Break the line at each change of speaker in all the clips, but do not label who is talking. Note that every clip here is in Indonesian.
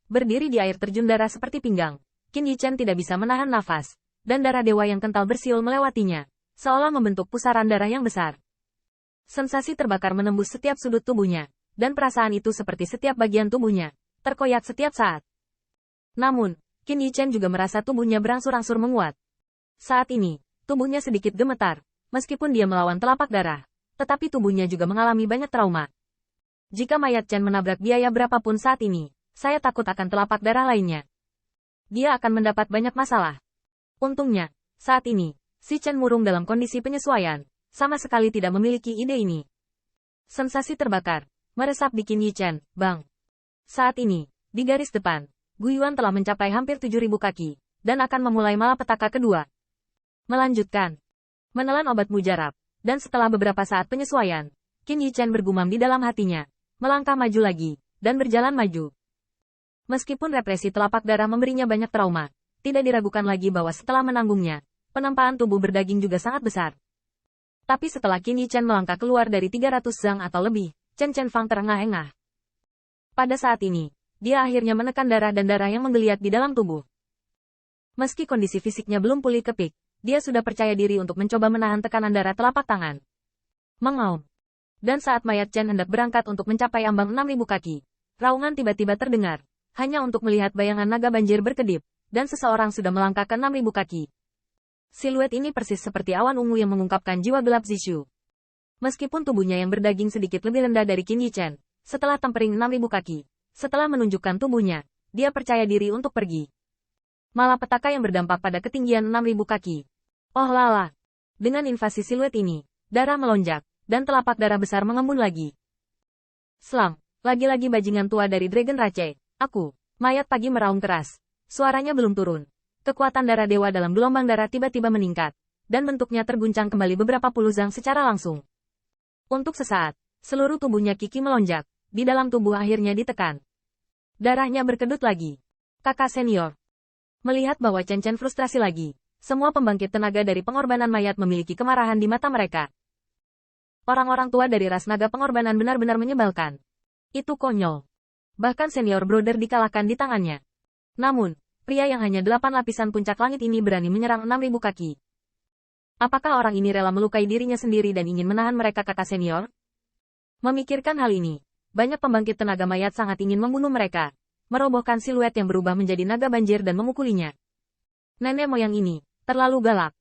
Berdiri di air terjun darah seperti pinggang. Qin Yichen tidak bisa menahan nafas, dan darah dewa yang kental bersiul melewatinya, seolah membentuk pusaran darah yang besar. Sensasi terbakar menembus setiap sudut tubuhnya, dan perasaan itu seperti setiap bagian tubuhnya, terkoyak setiap saat. Namun, Qin Yichen juga merasa tubuhnya berangsur-angsur menguat. Saat ini, tubuhnya sedikit gemetar, meskipun dia melawan telapak darah, tetapi tubuhnya juga mengalami banyak trauma. Jika mayat Chen menabrak biaya berapapun saat ini, saya takut akan telapak darah lainnya. Dia akan mendapat banyak masalah. Untungnya, saat ini, si Chen murung dalam kondisi penyesuaian, sama sekali tidak memiliki ide ini. Sensasi terbakar, meresap di Qin Yichen, bang. Saat ini, di garis depan, Guiyuan telah mencapai hampir 7.000 kaki, dan akan memulai malapetaka kedua. Melanjutkan, menelan obat mujarab, dan setelah beberapa saat penyesuaian, Qin Yichen bergumam di dalam hatinya, melangkah maju lagi, dan berjalan maju. Meskipun represi telapak darah memberinya banyak trauma, tidak diragukan lagi bahwa setelah menanggungnya, penempaan tubuh berdaging juga sangat besar. Tapi setelah Qin Yichen melangkah keluar dari 300 zang atau lebih, Chen Fang terengah-engah. Pada saat ini, dia akhirnya menekan darah dan darah yang menggeliat di dalam tubuh. Meski kondisi fisiknya belum pulih ke peak, dia sudah percaya diri untuk mencoba menahan tekanan darah telapak tangan. Mengaum. Dan saat mayat Chen hendak berangkat untuk mencapai ambang 6.000 kaki, raungan tiba-tiba terdengar, hanya untuk melihat bayangan naga banjir berkedip, dan seseorang sudah melangkah ke 6.000 kaki. Siluet ini persis seperti awan ungu yang mengungkapkan jiwa gelap Zishu. Meskipun tubuhnya yang berdaging sedikit lebih rendah dari Qin Yichen, setelah tempering 6.000 kaki, setelah menunjukkan tubuhnya, dia percaya diri untuk pergi. Malapetaka yang berdampak pada ketinggian 6.000 kaki. Oh lala! Dengan invasi siluet ini, darah melonjak, dan telapak darah besar mengembun lagi. Slam! Lagi-lagi bajingan tua dari Dragon Rache. Aku, mayat pagi meraung keras. Suaranya belum turun. Kekuatan darah dewa dalam gelombang darah tiba-tiba meningkat, dan bentuknya terguncang kembali beberapa puluh zang secara langsung. Untuk sesaat, seluruh tubuhnya Kiki melonjak, di dalam tubuh akhirnya ditekan. Darahnya berkedut lagi. Kakak senior. Melihat bahwa Chen frustrasi lagi, semua pembangkit tenaga dari pengorbanan mayat memiliki kemarahan di mata mereka. Orang-orang tua dari ras naga pengorbanan benar-benar menyebalkan. Itu konyol. Bahkan senior brother dikalahkan di tangannya. Namun, pria yang hanya 8 lapisan puncak langit ini berani menyerang 6.000 kaki. Apakah orang ini rela melukai dirinya sendiri dan ingin menahan mereka kakak senior? Memikirkan hal ini, banyak pembangkit tenaga mayat sangat ingin membunuh mereka, merobohkan siluet yang berubah menjadi naga banjir dan memukulinya. Nenek moyang ini, terlalu galak.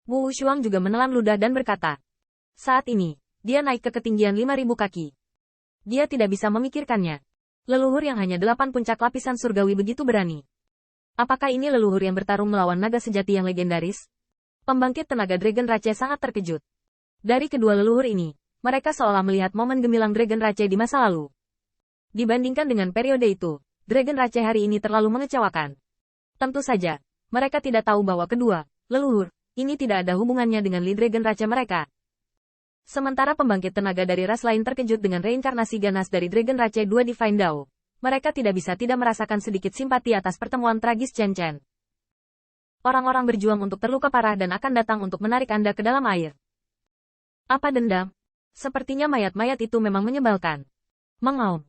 Wu Shuang juga menelan ludah dan berkata. Saat ini, dia naik ke ketinggian 5.000 kaki. Dia tidak bisa memikirkannya. Leluhur yang hanya 8 puncak lapisan surgawi begitu berani. Apakah ini leluhur yang bertarung melawan naga sejati yang legendaris? Pembangkit tenaga Dragon Rache sangat terkejut. Dari kedua leluhur ini, mereka seolah melihat momen gemilang Dragon Rache di masa lalu. Dibandingkan dengan periode itu, Dragon Rache hari ini terlalu mengecewakan. Tentu saja, mereka tidak tahu bahwa kedua leluhur ini tidak ada hubungannya dengan Li Dragon Rache mereka. Sementara pembangkit tenaga dari ras lain terkejut dengan reinkarnasi ganas dari Dragon Rache 2 Divine Dao, mereka tidak bisa tidak merasakan sedikit simpati atas pertemuan tragis Chen. Orang-orang berjuang untuk terluka parah dan akan datang untuk menarik Anda ke dalam air. Apa dendam? Sepertinya mayat-mayat itu memang menyebalkan. Mengaum.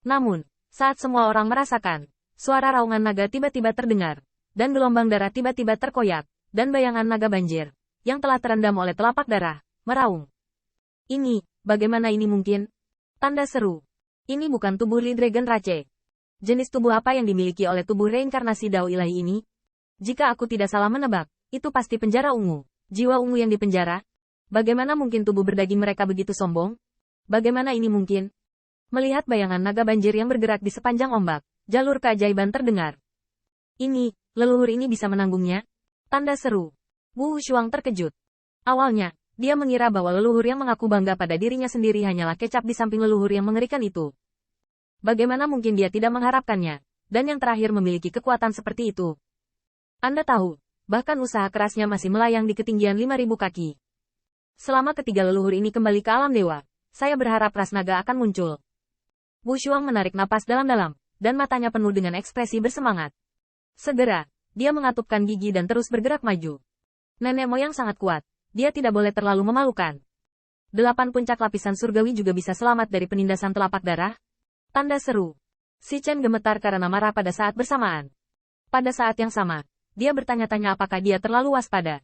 Namun, saat semua orang merasakan, suara raungan naga tiba-tiba terdengar, dan gelombang darah tiba-tiba terkoyak, dan bayangan naga banjir, yang telah terendam oleh telapak darah, meraung. Ini, bagaimana ini mungkin? Tanda seru. Ini bukan tubuh Li Dragon Rache. Jenis tubuh apa yang dimiliki oleh tubuh reinkarnasi Dao ilahi ini? Jika aku tidak salah menebak, itu pasti penjara ungu. Jiwa ungu yang dipenjara? Bagaimana mungkin tubuh berdaging mereka begitu sombong? Bagaimana ini mungkin? Melihat bayangan naga banjir yang bergerak di sepanjang ombak, jalur keajaiban terdengar. Ini, leluhur ini bisa menanggungnya? Tanda seru. Wu Shuang terkejut. Awalnya, dia mengira bahwa leluhur yang mengaku bangga pada dirinya sendiri hanyalah kecap di samping leluhur yang mengerikan itu. Bagaimana mungkin dia tidak mengharapkannya, dan yang terakhir memiliki kekuatan seperti itu? Anda tahu, bahkan usaha kerasnya masih melayang di ketinggian 5.000 kaki. Selama ketiga leluhur ini kembali ke alam dewa, saya berharap ras naga akan muncul. Wu Shuang menarik napas dalam-dalam, dan matanya penuh dengan ekspresi bersemangat. Segera, dia mengatupkan gigi dan terus bergerak maju. Nenek moyang sangat kuat. Dia tidak boleh terlalu memalukan. 8 puncak lapisan surgawi juga bisa selamat dari penindasan telapak darah? Tanda seru. Si Chen gemetar karena marah pada saat bersamaan. Pada saat yang sama, dia bertanya-tanya apakah dia terlalu waspada.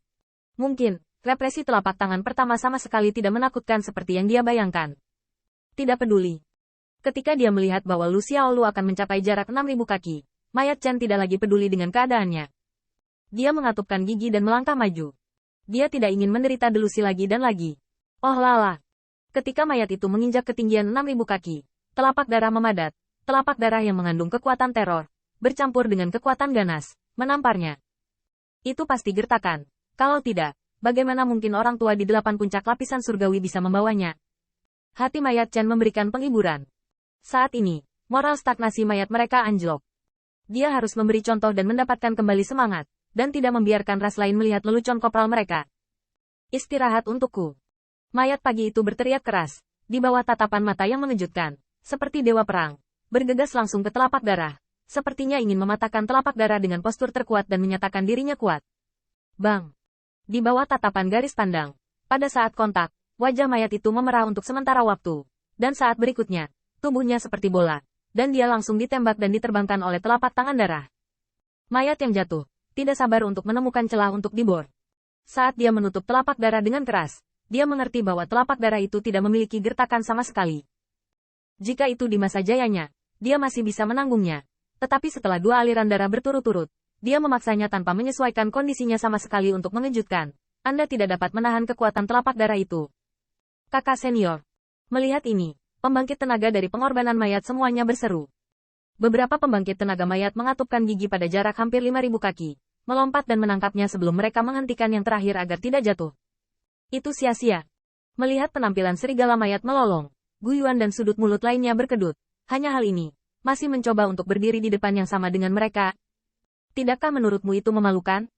Mungkin, represi telapak tangan pertama sama sekali tidak menakutkan seperti yang dia bayangkan. Tidak peduli. Ketika dia melihat bahwa Lu Xiaolu akan mencapai jarak 6.000 kaki, mayat Chen tidak lagi peduli dengan keadaannya. Dia mengatupkan gigi dan melangkah maju. Dia tidak ingin menderita delusi lagi dan lagi. Oh lala. Ketika mayat itu menginjak ketinggian 6.000 kaki, telapak darah memadat, telapak darah yang mengandung kekuatan teror, bercampur dengan kekuatan ganas, menamparnya. Itu pasti gertakan. Kalau tidak, bagaimana mungkin orang tua di 8 puncak lapisan surgawi bisa membawanya? Hati mayat Chen memberikan penghiburan. Saat ini, moral stagnasi mayat mereka anjlok. Dia harus memberi contoh dan mendapatkan kembali semangat, dan tidak membiarkan ras lain melihat lelucon kopral mereka. Istirahat untukku. Mayat pagi itu berteriak keras, di bawah tatapan mata yang mengejutkan, seperti dewa perang, bergegas langsung ke telapak darah, sepertinya ingin mematahkan telapak darah dengan postur terkuat dan menyatakan dirinya kuat. Bang! Di bawah tatapan garis pandang, pada saat kontak, wajah mayat itu memerah untuk sementara waktu, dan saat berikutnya, tubuhnya seperti bola, dan dia langsung ditembak dan diterbangkan oleh telapak tangan darah. Mayat yang jatuh, tidak sabar untuk menemukan celah untuk dibor. Saat dia menutup telapak darah dengan keras, dia mengerti bahwa telapak darah itu tidak memiliki gertakan sama sekali. Jika itu di masa jayanya, dia masih bisa menanggungnya. Tetapi setelah 2 aliran darah berturut-turut, dia memaksanya tanpa menyesuaikan kondisinya sama sekali untuk mengejutkan. Anda tidak dapat menahan kekuatan telapak darah itu. Kakak senior. Melihat ini, pembangkit tenaga dari pengorbanan mayat semuanya berseru. Beberapa pembangkit tenaga mayat mengatupkan gigi pada jarak hampir 5.000 kaki, melompat dan menangkapnya sebelum mereka menghentikan yang terakhir agar tidak jatuh. Itu sia-sia. Melihat penampilan serigala mayat melolong, guyuan dan sudut mulut lainnya berkedut. Hanya hal ini, masih mencoba untuk berdiri di depan yang sama dengan mereka. Tidakkah menurutmu itu memalukan?